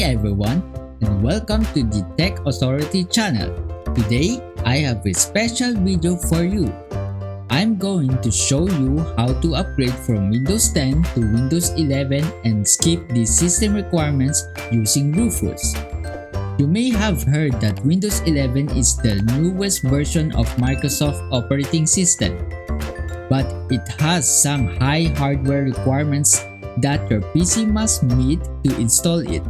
Hi everyone, and welcome to the Tech Authority channel. Today, I have a special video for you. I'm going to show you how to upgrade from Windows 10 to Windows 11 and skip the system requirements using Rufus. You may have heard that Windows 11 is the newest version of Microsoft operating system, but it has some high hardware requirements that your PC must meet to install it.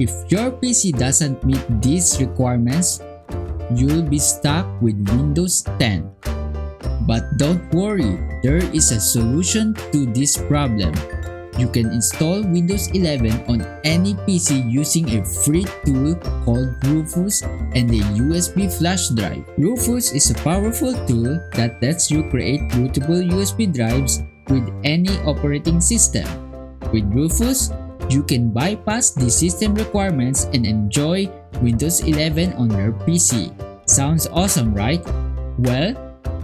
If your PC doesn't meet these requirements, you'll be stuck with Windows 10. But don't worry, there is a solution to this problem. You can install Windows 11 on any PC using a free tool called Rufus and a USB flash drive. Rufus is a powerful tool that lets you create bootable USB drives with any operating system. With Rufus, you can bypass the system requirements and enjoy Windows 11 on your PC. Sounds awesome, right? Well,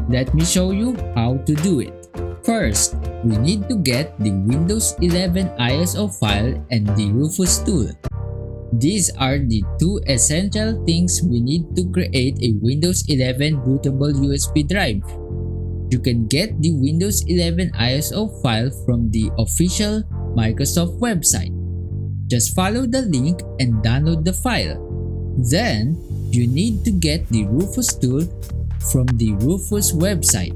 let me show you how to do it. First, we need to get the Windows 11 ISO file and the Rufus tool. These are the two essential things we need to create a Windows 11 bootable USB drive. You can get the Windows 11 ISO file from the official Microsoft website. Just follow the link and download the file. Then, you need to get the Rufus tool from the Rufus website.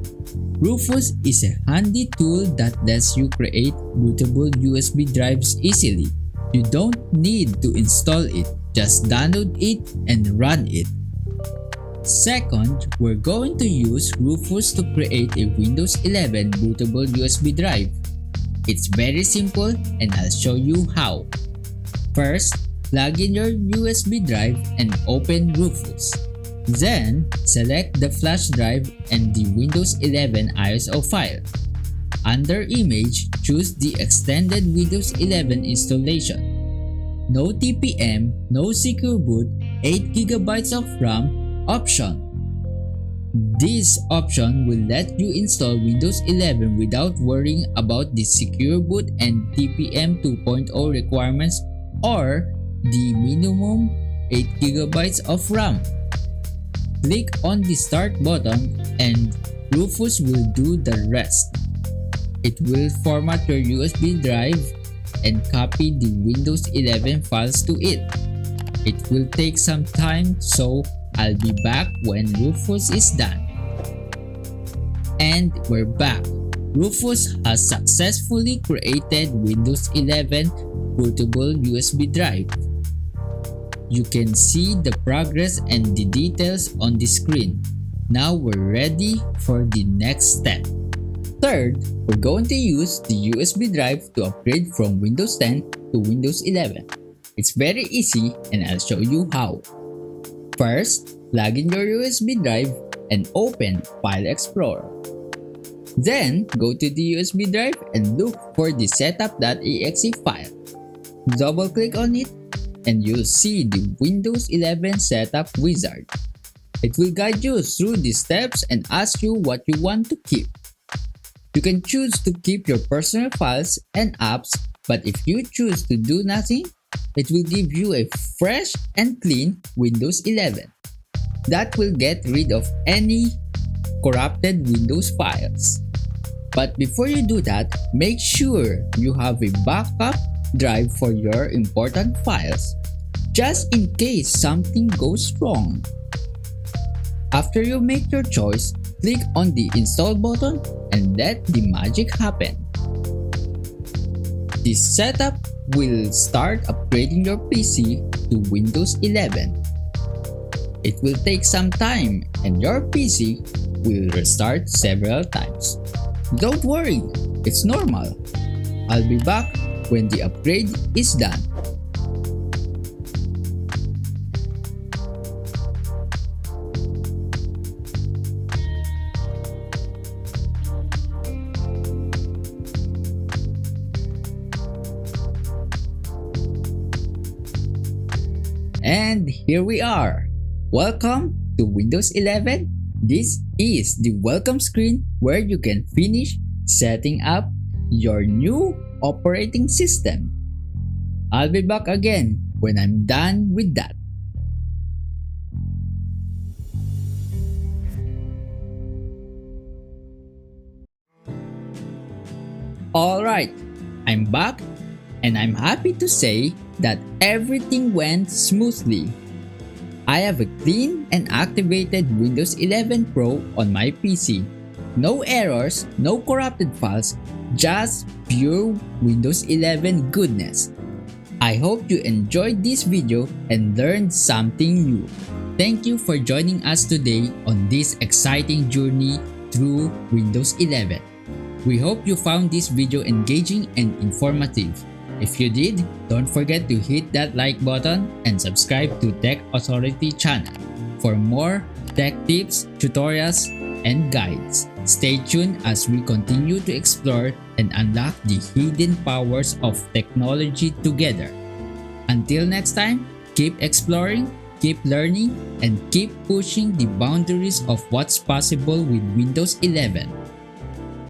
Rufus is a handy tool that lets you create bootable USB drives easily. You don't need to install it, just download it and run it. Second, we're going to use Rufus to create a Windows 11 bootable USB drive. It's very simple and I'll show you how. First, plug in your USB drive and open Rufus. Then, select the flash drive and the Windows 11 ISO file. Under Image, choose the extended Windows 11 installation. No TPM, no secure boot, 8GB of RAM option. This option will let you install Windows 11 without worrying about the secure boot and TPM 2.0 requirements or the minimum 8GB of RAM. Click on the Start button and Rufus will do the rest. It will format your USB drive and copy the Windows 11 files to it. It will take some time, so I'll be back when Rufus is done. And we're back. Rufus has successfully created Windows 11 bootable USB drive. You can see the progress and the details on the screen. Now we're ready for the next step. Third, we're going to use the USB drive to upgrade from Windows 10 to Windows 11. It's very easy and I'll show you how. First, plug in your USB drive and open File Explorer. Then, go to the USB drive and look for the setup.exe file. Double-click on it and you'll see the Windows 11 Setup Wizard. It will guide you through the steps and ask you what you want to keep. You can choose to keep your personal files and apps, but if you choose to do nothing, it will give you a fresh and clean Windows 11. That will get rid of any corrupted Windows files. But before you do that, make sure you have a backup drive for your important files, just in case something goes wrong. After you make your choice, click on the Install button and let the magic happen. This setup will start upgrading your PC to Windows 11. It will take some time and your PC will restart several times. Don't worry, it's normal. I'll be back when the upgrade is done. And here we are. Welcome to Windows 11. This is the welcome screen where you can finish setting up your new operating system. I'll be back again when I'm done with that. Alright, I'm back and I'm happy to say that everything went smoothly. I have a clean and activated Windows 11 Pro on my PC. No errors, no corrupted files, just pure Windows 11 goodness. I hope you enjoyed this video and learned something new. Thank you for joining us today on this exciting journey through Windows 11. We hope you found this video engaging and informative. If you did, don't forget to hit that like button and subscribe to Tech Authority channel for more tech tips, tutorials, and guides. Stay tuned as we continue to explore and unlock the hidden powers of technology together. Until next time, keep exploring, keep learning, and keep pushing the boundaries of what's possible with Windows 11.